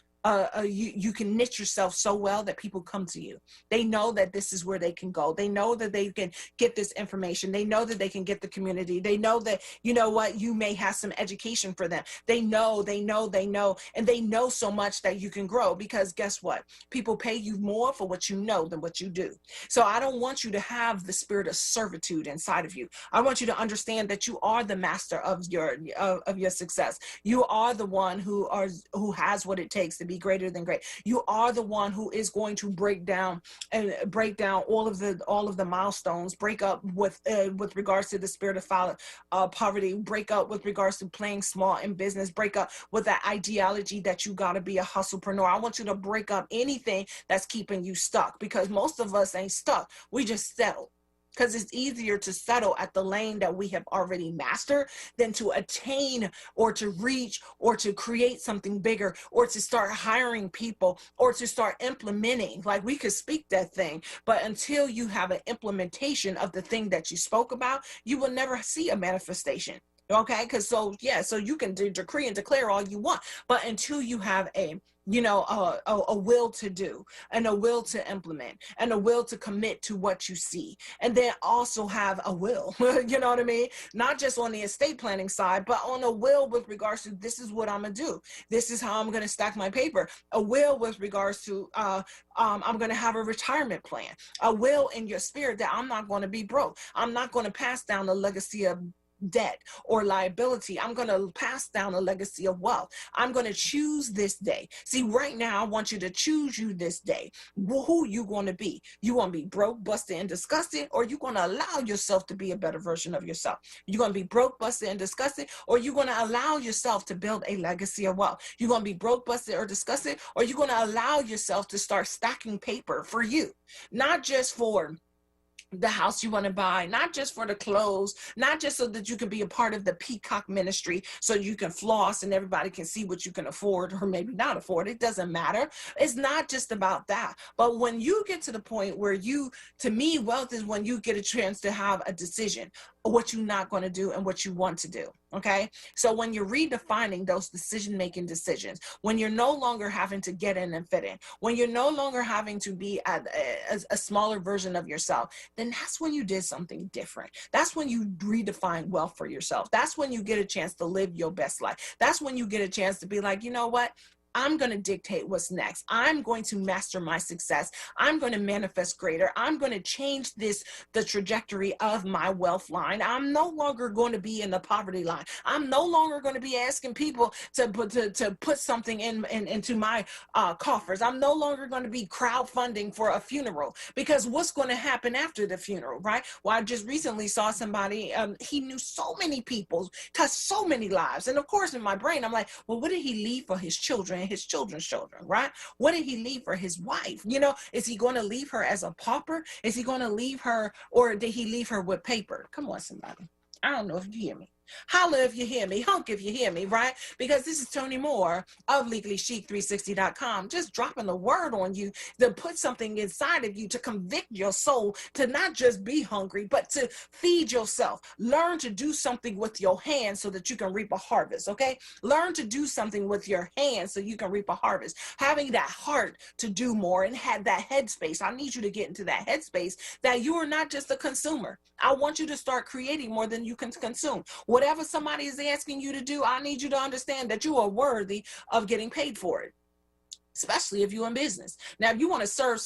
you can niche yourself so well that people come to you. They know that this is where they can go. They know that they can get this information. They know that they can get the community. They know that, you know what, you may have some education for them. They know, and they know so much that you can grow, because guess what? People pay you more for what you know than what you do. So I don't want you to have the spirit of servitude inside of you. I want you to understand that you are the master of your success. You are the one who has what it takes to be greater than great. You are the one who is going to break down all of the milestones, break up with regards to the spirit of poverty, break up with regards to playing small in business, break up with that ideology that you got to be a hustlepreneur. I want you to break up anything that's keeping you stuck, because most of us ain't stuck. We just settle. Because it's easier to settle at the lane that we have already mastered than to attain or to reach or to create something bigger or to start hiring people or to start implementing. Like, we could speak that thing, but until you have an implementation of the thing that you spoke about, you will never see a manifestation. Okay, because so you can decree and declare all you want, but until you have a will to do, and a will to implement, and a will to commit to what you see, and then also have a will, you know what I mean? Not just on the estate planning side, but on a will with regards to, this is what I'm gonna do. This is how I'm gonna stack my paper. A will with regards to, I'm gonna have a retirement plan. A will in your spirit that I'm not gonna be broke. I'm not gonna pass down a legacy of debt or liability. I'm going to pass down a legacy of wealth. I'm going to choose this day. See, right now, I want you to choose you this day. Who you going to be? You want to be broke, busted, and disgusted, or you going to allow yourself to be a better version of yourself? You're going to be broke, busted, and disgusted, or you going to allow yourself to build a legacy of wealth? You're going to be broke, busted, or disgusted, or you're going to allow yourself to start stacking paper for you, not just for the house you want to buy, not just for the clothes, not just so that you can be a part of the peacock ministry so you can floss and everybody can see what you can afford or maybe not afford. It doesn't matter. It's not just about that. But when you get to the point where to me, wealth is when you get a chance to have a decision of what you're not going to do and what you want to do. Okay. So when you're redefining those decision-making decisions, when you're no longer having to get in and fit in, when you're no longer having to be at a smaller version of yourself, then that's when you did something different. That's when you redefine wealth for yourself. That's when you get a chance to live your best life. That's when you get a chance to be like, you know what? I'm going to dictate what's next. I'm going to master my success. I'm going to manifest greater. I'm going to change the trajectory of my wealth line. I'm no longer going to be in the poverty line. I'm no longer going to be asking people to put something into my coffers. I'm no longer going to be crowdfunding for a funeral, because what's going to happen after the funeral, right? Well, I just recently saw somebody, he knew so many people, touched so many lives. And of course, in my brain, I'm like, well, what did he leave for his children and his children's children, right? What did he leave for his wife? You know, is he going to leave her as a pauper? Is he going to leave her, or did he leave her with paper? Come on, somebody. I don't know if you hear me. Holla if you hear me, hunk if you hear me, right? Because this is Tony Moore of LegallyChic360.com, just dropping a word on you to put something inside of you to convict your soul, to not just be hungry, but to feed yourself. Learn to do something with your hands so that you can reap a harvest, okay? Learn to do something with your hands so you can reap a harvest. Having that heart to do more and have that headspace. I need you to get into that headspace that you are not just a consumer. I want you to start creating more than you can consume. Whatever somebody is asking you to do, I need you to understand that you are worthy of getting paid for it, especially if you're in business. Now, if you want to serve,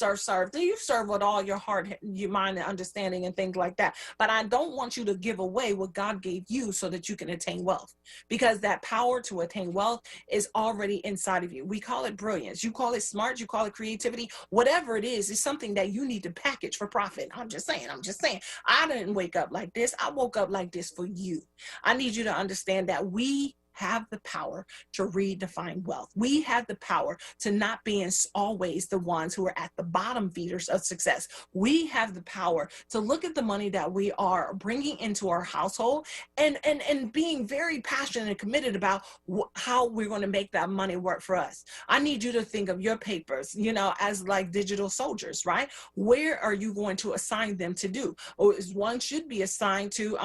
then you serve with all your heart, your mind, and understanding and things like that. But I don't want you to give away what God gave you so that you can attain wealth, because that power to attain wealth is already inside of you. We call it brilliance. You call it smart. You call it creativity. Whatever it is something that you need to package for profit. I'm just saying. I didn't wake up like this. I woke up like this for you. I need you to understand that we have the power to redefine wealth. We have the power to not be always the ones who are at the bottom feeders of success. We have the power to look at the money that we are bringing into our household and being very passionate and committed about how we're going to make that money work for us. I need you to think of your papers, you know, as like digital soldiers, right? Where are you going to assign them to do? Or one should be assigned to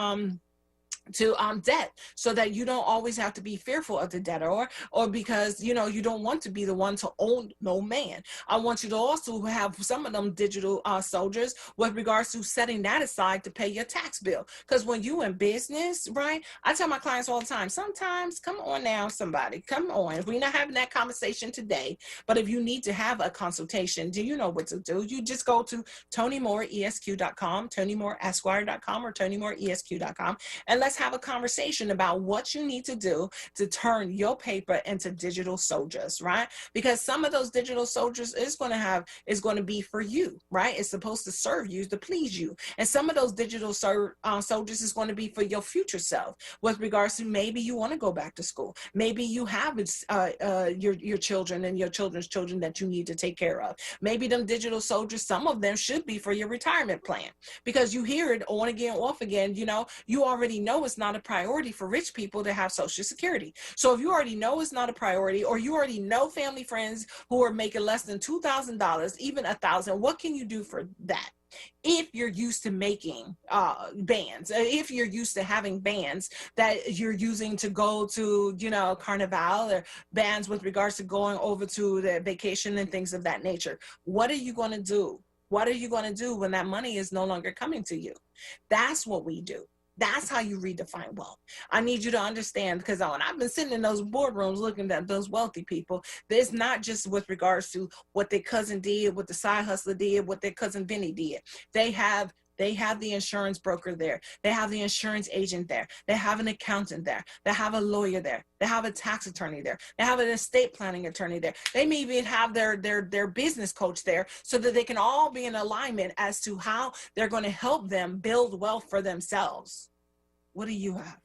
debt, so that you don't always have to be fearful of the debtor, or because you know you don't want to be the one to own no man. I want you to also have some of them digital soldiers with regards to setting that aside to pay your tax bill, because when you in business, right, I tell my clients all the time, sometimes, come on now, somebody, come on, we're not having that conversation today, but if you need to have a consultation, do you know what to do? You just go to TonyMooreESQ.com, TonyMooreEsquire.com, or TonyMooreESQ.com, and let's have a conversation about what you need to do to turn your paper into digital soldiers, right? Because some of those digital soldiers is going to be for you, right? It's supposed to serve you, to please you. And some of those digital soldiers is going to be for your future self, with regards to maybe you want to go back to school. Maybe you have your children and your children's children that you need to take care of. Maybe them digital soldiers, some of them should be for your retirement plan, because you hear it on again, off again, you know, you already know it's not a priority for rich people to have Social Security. So if you already know it's not a priority, or you already know family friends who are making less than $2,000, even $1,000, what can you do for that? If you're used to making bands, if you're used to having bands that you're using to go to, you know, Carnival, or bands with regards to going over to the vacation and things of that nature, what are you going to do? What are you going to do when that money is no longer coming to you? That's what we do. That's how you redefine wealth. I need you to understand, because when I've been sitting in those boardrooms looking at those wealthy people, there's not just with regards to what their cousin did, what the side hustler did, what their cousin Vinny did. They have the insurance broker there. They have the insurance agent there. They have an accountant there. They have a lawyer there. They have a tax attorney there. They have an estate planning attorney there. They may even have their business coach there, so that they can all be in alignment as to how they're going to help them build wealth for themselves. What do you have?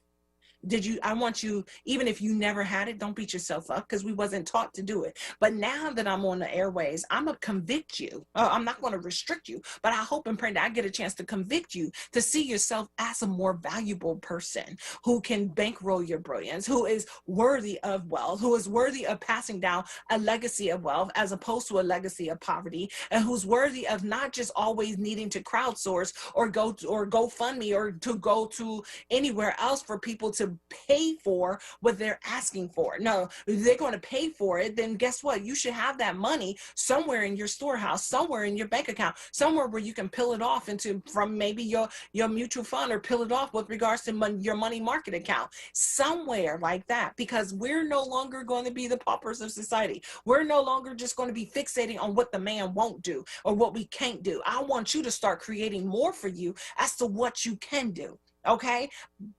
I want you, even if you never had it, don't beat yourself up, because we wasn't taught to do it. But now that I'm on the airways, I'm going to convict you. I'm not going to restrict you, but I hope and pray that I get a chance to convict you to see yourself as a more valuable person who can bankroll your brilliance, who is worthy of wealth, who is worthy of passing down a legacy of wealth as opposed to a legacy of poverty, and who's worthy of not just always needing to crowdsource or go fund me, or to go to anywhere else for people to to pay for what they're asking for. No, if they're going to pay for it, then guess what? You should have that money somewhere in your storehouse, somewhere in your bank account, somewhere where you can peel it off into from maybe your mutual fund, or peel it off with regards to your money market account, somewhere like that, because we're no longer going to be the paupers of society. We're no longer just going to be fixating on what the man won't do or what we can't do. I want you to start creating more for you as to what you can do. Okay,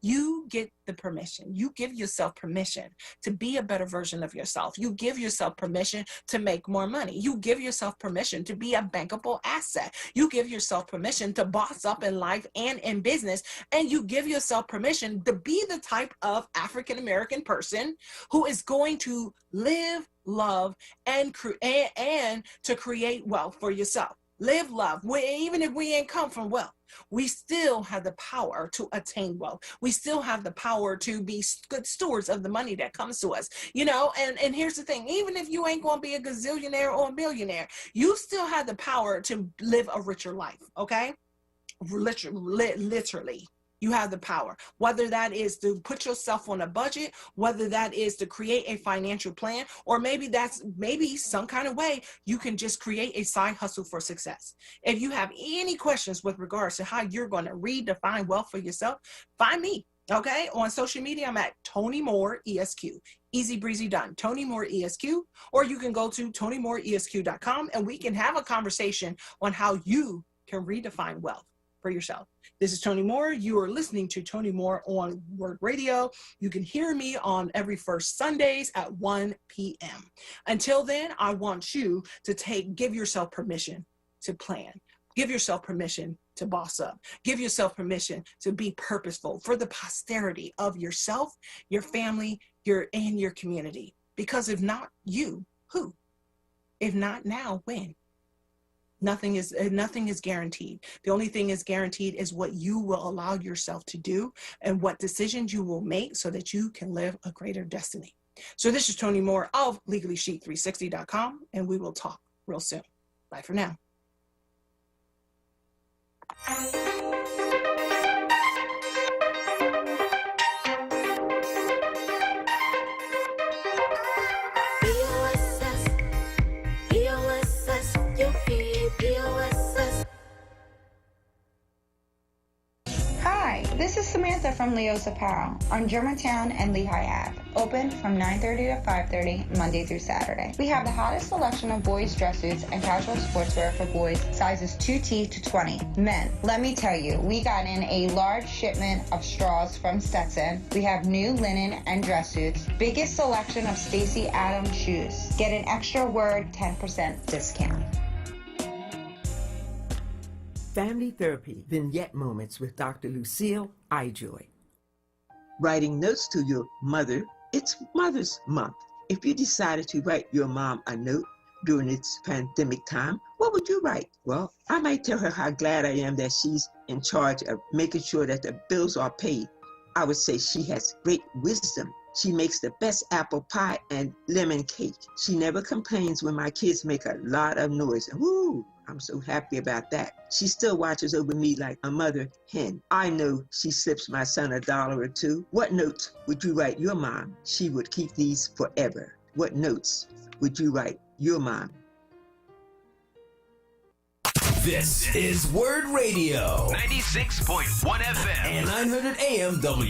you get the permission. You give yourself permission to be a better version of yourself. You give yourself permission to make more money. You give yourself permission to be a bankable asset. You give yourself permission to boss up in life and in business. And you give yourself permission to be the type of African American person who is going to live, love, and to create wealth for yourself. Live, love. Even if we ain't come from wealth, we still have the power to attain wealth. We still have the power to be good stewards of the money that comes to us, and here's the thing, even if you ain't going to be a gazillionaire or a millionaire, you still have the power to live a richer life. Okay, literally. You have the power, whether that is to put yourself on a budget, whether that is to create a financial plan, or maybe some kind of way you can just create a side hustle for success. If you have any questions with regards to how you're going to redefine wealth for yourself, find me. Okay, on social media, I'm at Tony Moore ESQ. Easy breezy done. Tony Moore ESQ, or you can go to TonyMooreESQ.com and we can have a conversation on how you can redefine wealth for yourself. This is Tony Moore. You are listening to Tony Moore on WURD Radio. You can hear me on every first Sundays at 1 p.m. Until then, I want you to give yourself permission to plan. Give yourself permission to boss up. Give yourself permission to be purposeful for the posterity of yourself, your family, and your community. Because if not you, who? If not now, when? Nothing is guaranteed. The only thing is guaranteed is what you will allow yourself to do and what decisions you will make so that you can live a greater destiny. So this is Tony Moore of LegallyChic360.com, and we will talk real soon. Bye for now. This is Samantha from Leo's Apparel on Germantown and Lehigh Ave. Open from 9:30 to 5:30 Monday through Saturday. We have the hottest selection of boys' dress suits and casual sportswear for boys sizes 2T to 20. Men, let me tell you, we got in a large shipment of straws from Stetson. We have new linen and dress suits. Biggest selection of Stacey Adams shoes. Get an extra WURD 10% discount. Family Therapy Vignette Moments with Dr. Lucille Ijoy. Writing notes to your mother. It's Mother's Month. If you decided to write your mom a note during this pandemic time, what would you write? Well, I might tell her how glad I am that she's in charge of making sure that the bills are paid. I would say she has great wisdom. She makes the best apple pie and lemon cake. She never complains when my kids make a lot of noise. Woo! I'm so happy about that. She still watches over me like a mother hen. I know she slips my son $1 or $2. What notes would you write your mom? She would keep these forever. What notes would you write your mom? This is WURD Radio. 96.1 FM. And 900 AM W.